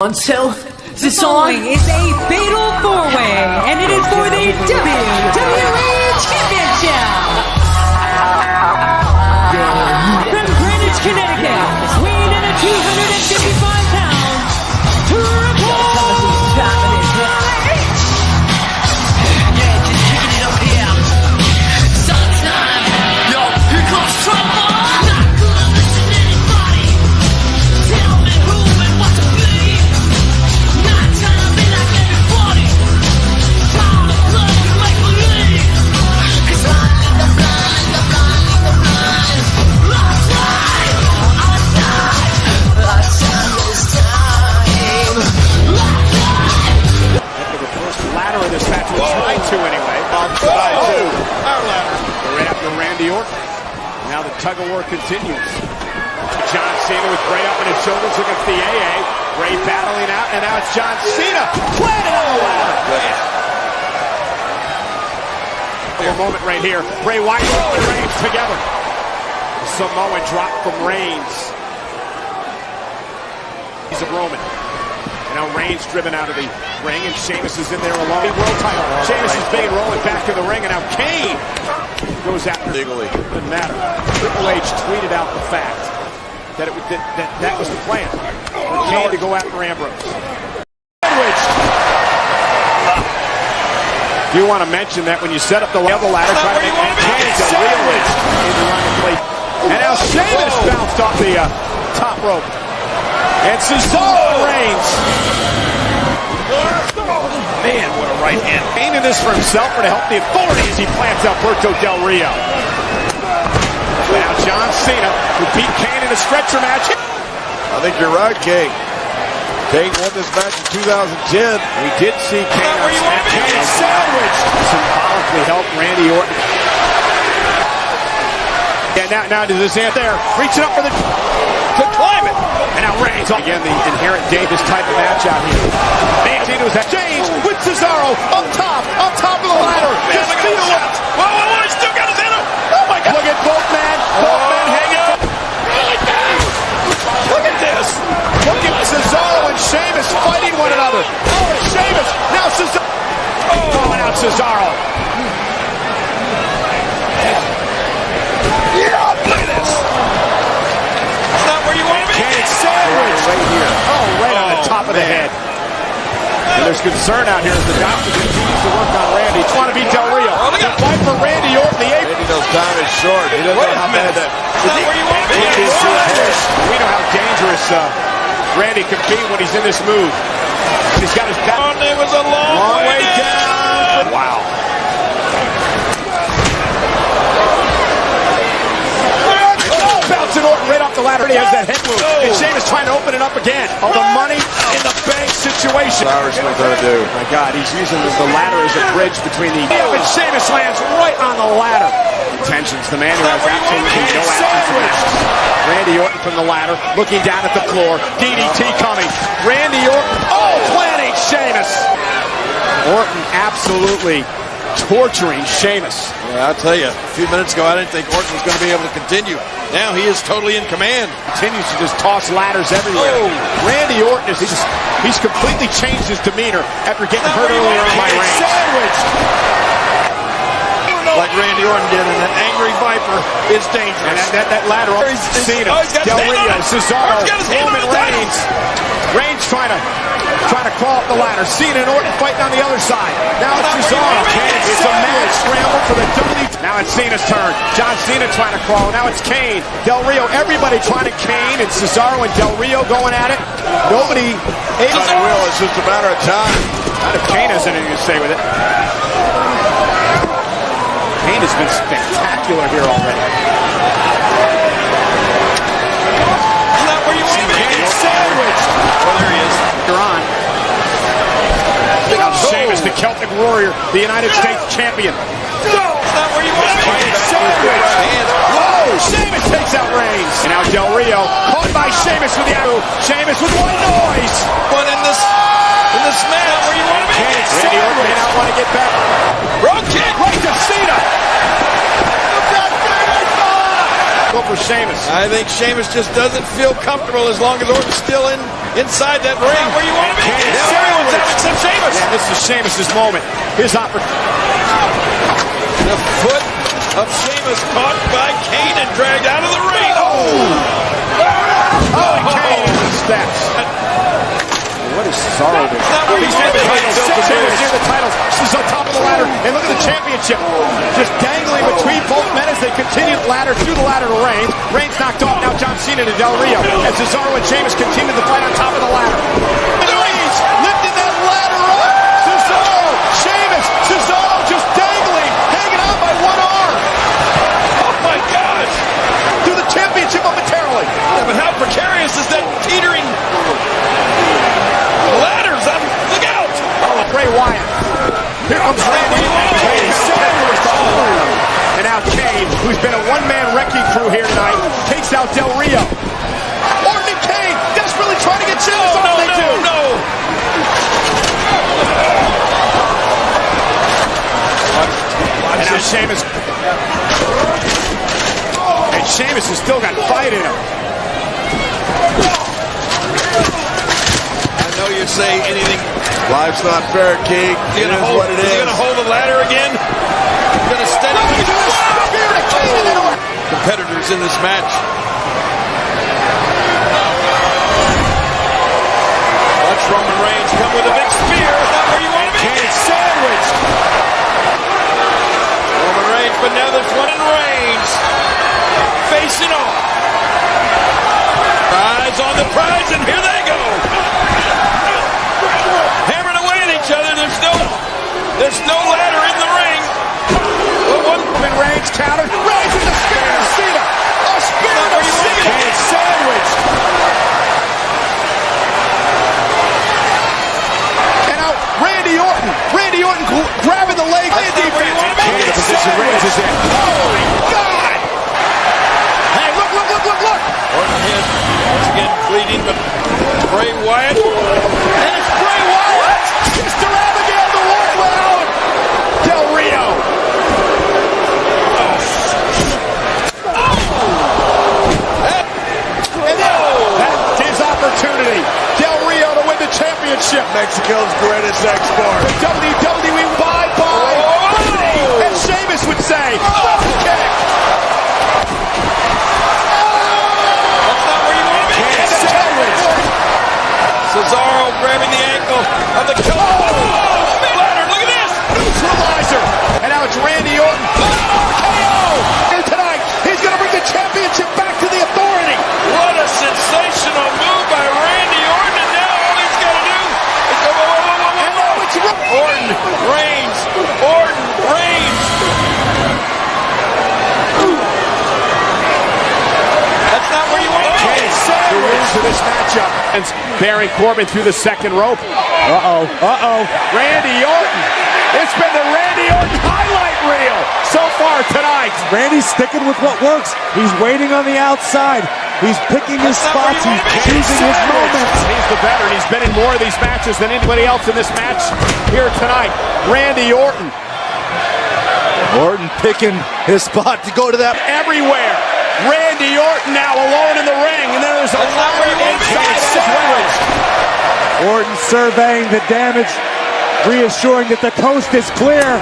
until The following is a fatal four-way, and it is for the WWE Championship. From Greenwich, Connecticut, weighing in at 255 pounds, Triple H! yeah, just kicking it up here. Sometime, yo, here comes trouble. Not gonna listen to anybody. Tell me who and what to be. Not trying to be like everybody. Trying to play and make believe. 'Cause I'm in the blind, the blind, the blind. Last night, our time is time. Last night. After the first ladder of this match, we'll try to anyway. Our ladder. Right after Randy Orton. Now the tug of war continues. John Cena with Bray up on his shoulders against the AA. Bray battling out, and now it's John Cena planted on the ladder. A moment right here. Bray Wyatt and Reigns together. Samoa drop from Reigns. He's a Roman. And now Reigns driven out of the ring, and Sheamus is in there alone. World title. Sheamus is being rolling back in the ring, and now Kane goes after. Legally. Doesn't matter. Triple H tweeted out the fact that that was the plan. For Kane to go after Ambrose. Do you want to mention that when you set up the ladder, try to make Kane's a real edge into running plate. And now Sheamus bounced off the top rope. And Cesaro and Reigns. Man, what a right hand. Kane in this for himself or to help the authority as he plants Alberto Del Rio. Now John Cena, who beat Kane in a stretcher match. I think you're right, Kane. Kane won this match in 2010. We did see Kane sandwiched. Symbolically helped Randy Orton. Yeah, now does this ant there. Reaching up for the to climb it. And now Reigns. Again, the inherent Davis type of match out here. Man, Cena was exchanged with Cesaro up top of the ladder. Just feel it. Whoa, he's still got his hand up. Oh my God. Look at both men hanging from. Look at this. Look at Cesaro and Sheamus fighting one another. Oh, Sheamus. Now Cesaro. Oh, and out Cesaro. Yeah, look at this. That's not where you want to be. Kane sandwich right here. Oh, right on the top of the head. And there's concern out here as the doctor continues to work on Randy. He's trying to beat Del Rio. The fight for Randy Orton, the eighth. Randy knows time is short. He doesn't know how bad that is. Where you want to be. We know how dangerous Randy can be when he's in this move. He's got his back. It was a long way down. Wow. Bouncing Orton right off the ladder. He has that head move. And Sheamus trying to open it up again. Oh, the money in the bank situation. Flowers knows how to do. Oh my God, he's using the ladder as a bridge between the. And Sheamus lands right on the ladder. Intentions. The man who has absolutely no answers. Randy Orton from the ladder, looking down at the floor. DDT coming. Randy Orton. Oh, planting Sheamus. Orton absolutely torturing Sheamus. Yeah, I'll tell you, a few minutes ago I didn't think Orton was going to be able to continue. Now he is totally in command. Continues to just toss ladders everywhere. Oh. Randy Orton is he's completely changed his demeanor after getting hurt earlier on by Reigns. Sandwiched. Like Randy Orton did, and that angry Viper is dangerous. And that ladder up. Cena, Del Rio, Cesaro, Roman Reigns. Reigns trying to crawl up the ladder. Cena and Orton fighting on the other side. Now it's Cesaro. It's a mad scramble for the WWE. Now it's Cena's turn. John Cena trying to crawl. Now it's Kane. Del Rio. Everybody trying to Kane and Cesaro and Del Rio going at it. Nobody able to will. It's just a matter of time. Not if Kane has anything to say with it. Kane has been spectacular here already. Not where you want to be. Kane sandwiched. Well, there he is. You're on. Sheamus, the Celtic Warrior, the United States champion. Not where you want to be. Whoa! Sheamus takes out Reigns. And now Del Rio caught by Sheamus with the arrow. Sheamus with one noise. But in this match, where you want to be. Randy Orton may not want to get back. Road kick. Right to Cena. Go for Sheamus. I think Sheamus just doesn't feel comfortable as long as Orton's still inside that ring. Where you want this is Sheamus' moment. His opportunity. The foot of Sheamus caught by Kane and dragged out of the ring. Kane in the steps. What is Cesaro doing? He's near the titles. Sheamus near the titles. She's on top of the ladder. And look at the championship. Just dangling between both men as they continue the ladder to Reigns. Reigns knocked off. Now John Cena to Del Rio. As Cesaro and Sheamus continue the fight on top of the ladder. Reigns lifting that ladder up. Cesaro, Sheamus, Cesaro just dangling, hanging on by one arm. Oh my gosh! To the championship momentarily. Yeah, but how precarious is that teetering ladders? Look out! Bray Wyatt. Here comes Randy. And now Kane, who's been a one-man wrecking crew here tonight, takes out Del Rio. Orton and Kane desperately trying to get Sheamus off. No. And now Sheamus. And Sheamus has still got fight in him. I know you say anything. Life's not fair, King. It is what it is. Is he going to hold the ladder again? He's going to steady. Competitors in this match. Watch RomanReigns come with a big spear. Is that where you want to be? Kane sandwiched. RomanReigns, but now there's one in Reigns. Facing off. Eyes on the prize, and here they go. Hammering away at each other. There's no ladder in the ring. Reigns countered. Reigns with the spear to Cena. A spear to Cena. Kane sandwiched. And out Randy Orton. Randy Orton grabbing the leg. Defense. Kane the position Reigns is in. Oh my God! Hey, look! Orton hit. Once again bleeding, but Bray Wyatt. And it's Bray Wyatt. Sister Abigail, the one went out. Del Rio. That's his opportunity. Del Rio to win the championship. Mexico's greatest export. The WWE bye-bye. As Sheamus would say. Drop kick. That's not where you want to be. And the sandwich. Cesaro grabbing the ankle of the killer. Ladder, look at this. Neutralizer. And now it's Randy Orton. KO. Here tonight, he's going to bring the championship back to the Authority. What a sensational move by Randy Orton, and now all he's got to do is go, And now it's Orton Reigns. That's not where you want to be. Kane sandwich to this matchup. And Baron Corbin through the second rope. Randy Orton. It's been the Randy Orton highlight reel so far tonight. Randy's sticking with what works. He's waiting on the outside. He's picking his spots. He's choosing his moments. He's the veteran. He's been in more of these matches than anybody else in this match here tonight. Randy Orton. Orton picking his spot to go to that. Everywhere. Randy Orton now alone in the ring. And then there's a ladder inside as well. Orton surveying the damage, reassuring that the coast is clear.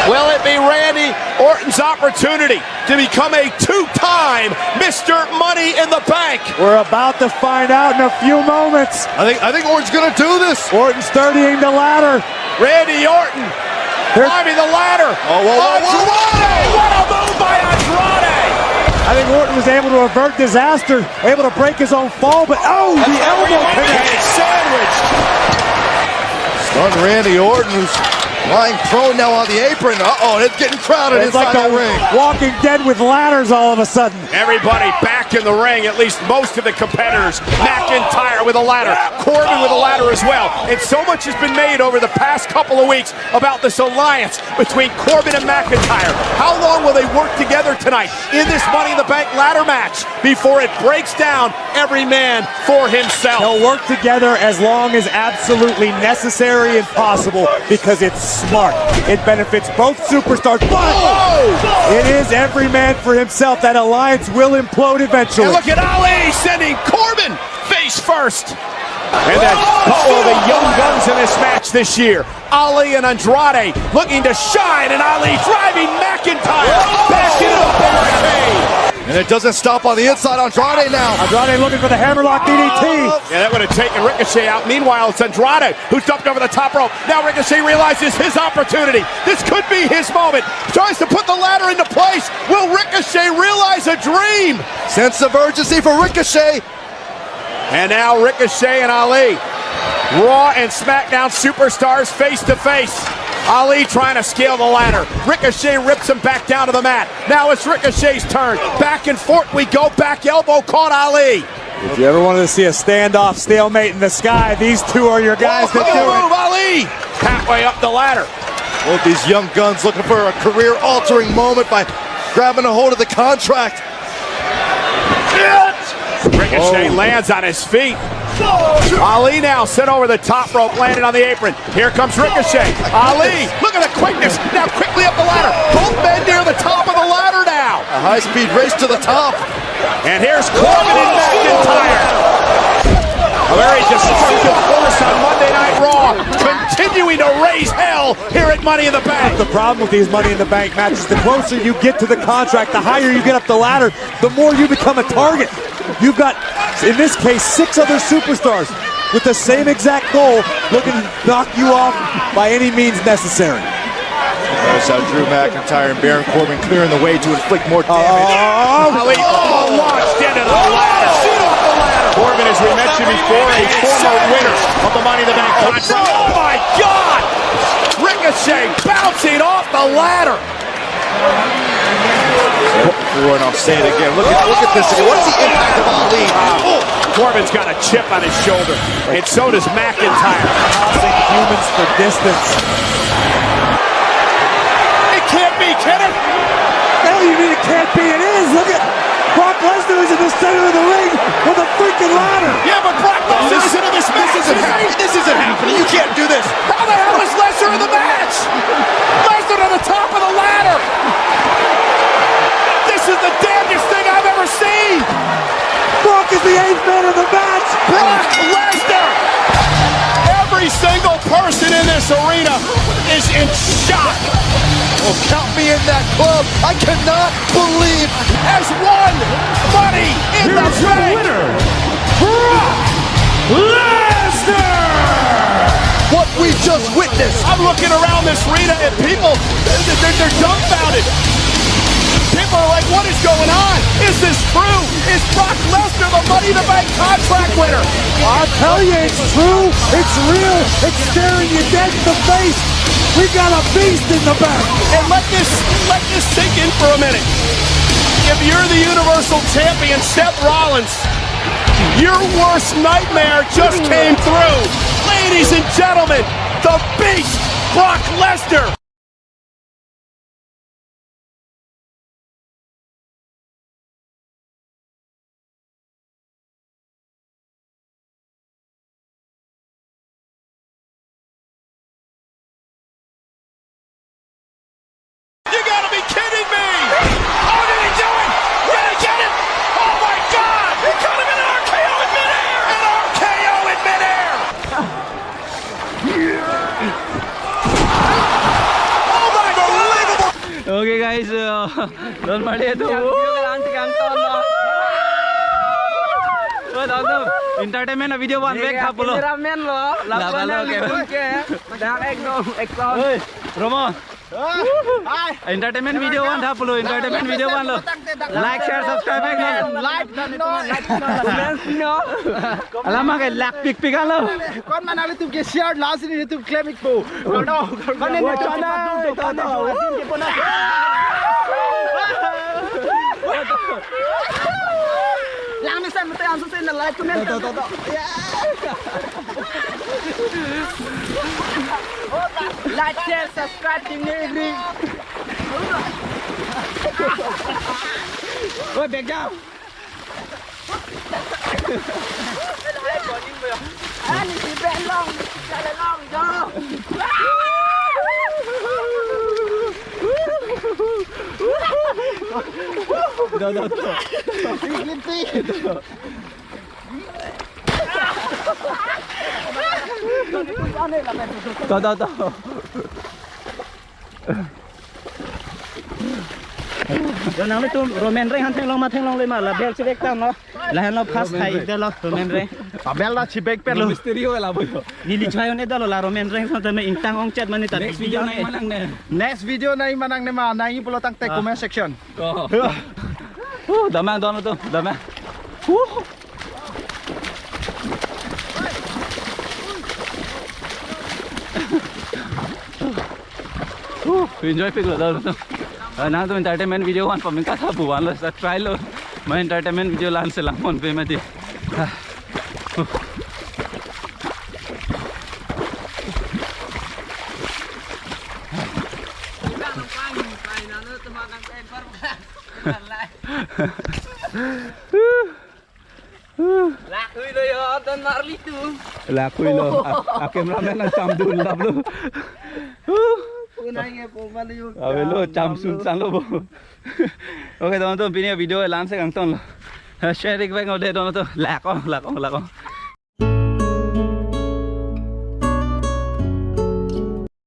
Will it be Randy Orton's opportunity to become a two-time Mr. Money in the Bank? We're about to find out in a few moments. I think Orton's going to do this. Orton's 30ing the ladder. Randy Orton climbing the ladder. Andrade! What a move by Andrade! I think Orton was able to avert disaster, able to break his own fall, but the elbow connect. Sandwich. Stunned Randy Orton, who's lying prone now on the apron. It's getting crowded It's like inside the the ring. Walking Dead with ladders all of a sudden. Everybody back in the ring, at least most of the competitors. McIntyre with a ladder, Corbin with a ladder as well. And so much has been made over the past couple of weeks about this alliance between Corbin and McIntyre. How long will they work together tonight in this Money in the Bank ladder match before it breaks down every man for himself? They'll work together as long as absolutely necessary and possible because it's smart. It benefits both superstars, but it is every man for himself. That alliance will implode eventually. And look at Ali sending Corbin face first. And then a couple of the young guns in this match this year. Ali and Andrade looking to shine, and Ali driving McIntyre back into the barricade. And it doesn't stop on the inside. Andrade now. Andrade looking for the hammerlock DDT. Yeah, that would have taken Ricochet out. Meanwhile, it's Andrade who jumped over the top rope. Now Ricochet realizes his opportunity. This could be his moment. Tries to put the ladder into place. Will Ricochet realize a dream? Sense of urgency for Ricochet. And now Ricochet and Ali. Raw and SmackDown superstars face to face. Ali trying to scale the ladder. Ricochet rips him back down to the mat. Now it's Ricochet's turn. Back and forth we go. Back elbow caught Ali. If you ever wanted to see a standoff stalemate in the sky, these two are your guys to do Move, it. Ali! Halfway up the ladder. Both these young guns looking for a career-altering moment by grabbing a hold of the contract. Ricochet lands on his feet. Ali now sent over the top rope, landed on the apron. Here comes Ricochet. Ali, look at the quickness. Now quickly up the ladder. Both men near the top of the ladder now. A high-speed race to the top. And here's Corbin and McIntyre. A very destructive force on Monday Night Raw, continuing to raise hell here at Money in the Bank. The problem with these Money in the Bank matches, the closer you get to the contract, the higher you get up the ladder, the more you become a target. You've got, in this case, 6 other superstars with the same exact goal, looking to knock you off by any means necessary. Notice how Drew McIntyre and Baron Corbin clearing the way to inflict more damage. Ali launched into the ladder. Corbin, as we mentioned before, a former winner of the Money in the Bank contract. Oh my God! Ricochet bouncing off the ladder. And I'll say it again. Look at this again. What's the impact of Ali? Corbin's got a chip on his shoulder, and so does McIntyre. Tossing humans for distance. It can't be, can it? Hell, you mean it can't be? It is. Look at Brock Lesnar is in the center of the ring with a freaking ladder. Yeah, but Brock Lesnar is into this match. This isn't happening. You can't do this. How the hell is Lesnar in the match? Lesnar to the top of the ladder. This is the damnedest thing I've ever seen. Brock is the 8th man of the match. Brock Lesnar. Every single person in this arena is in shock. Oh, count me in that club. I cannot believe. Has won Money in the Bank. Winner, Brock Lesnar! What we just witnessed. I'm looking around this arena and people, they're dumbfounded. People are like, what is going on? Is this true? Is Brock Lesnar the Money in the Bank contract winner? I'll tell you, it's true. It's real. It's staring you dead in the face. We got a beast in the back. And let this sink in for a minute. If you're the Universal Champion, Seth Rollins, your worst nightmare just came through. Ladies and gentlemen, the Beast, Brock Lesnar. You gotta be kidding me! How did he do it? Did he get it? Oh my God! He cut him in an RKO in midair! An RKO in midair! Unbelievable! Okay guys, don't ಮಾಡಿ ಅದು entertainment video one back hapulo Romo entertainment video one hapulo entertainment video one lo like share subscribe like no alama ke like pic pic lo kon manali tum ke share last ni tum claim it po Lang sa mete answer sa na like comment like share subscribe ting ni oi back down ani si ben long chala long go no. Tahu. Giờ nào tu RomanReigns hắn theng long lên mà là bel chibek tam nó là nó pass thai đó lo RomanReigns Abel na chibek pero. Mysterio là bây giờ nili chayo ne đó là RomanReigns nó tao mình tăng ông chat mà ni ta next video này manang nè Next video na manang nema na yung pulotang te comment section. Damang đó nó tu damang enjoy pick lo đó ना तो entertainment video wan pamin ka thabu wan lo try lo ma entertainment video lan se lang mon pe ma di Lakui lo yo, Don Marley tu. Lakui lo cameraman ang cham dul lab lo Punai nge po mali yo. Abe lo cham sun san lo okay teman-teman ini video lan se kang ton lo share ik bang ode don to lak on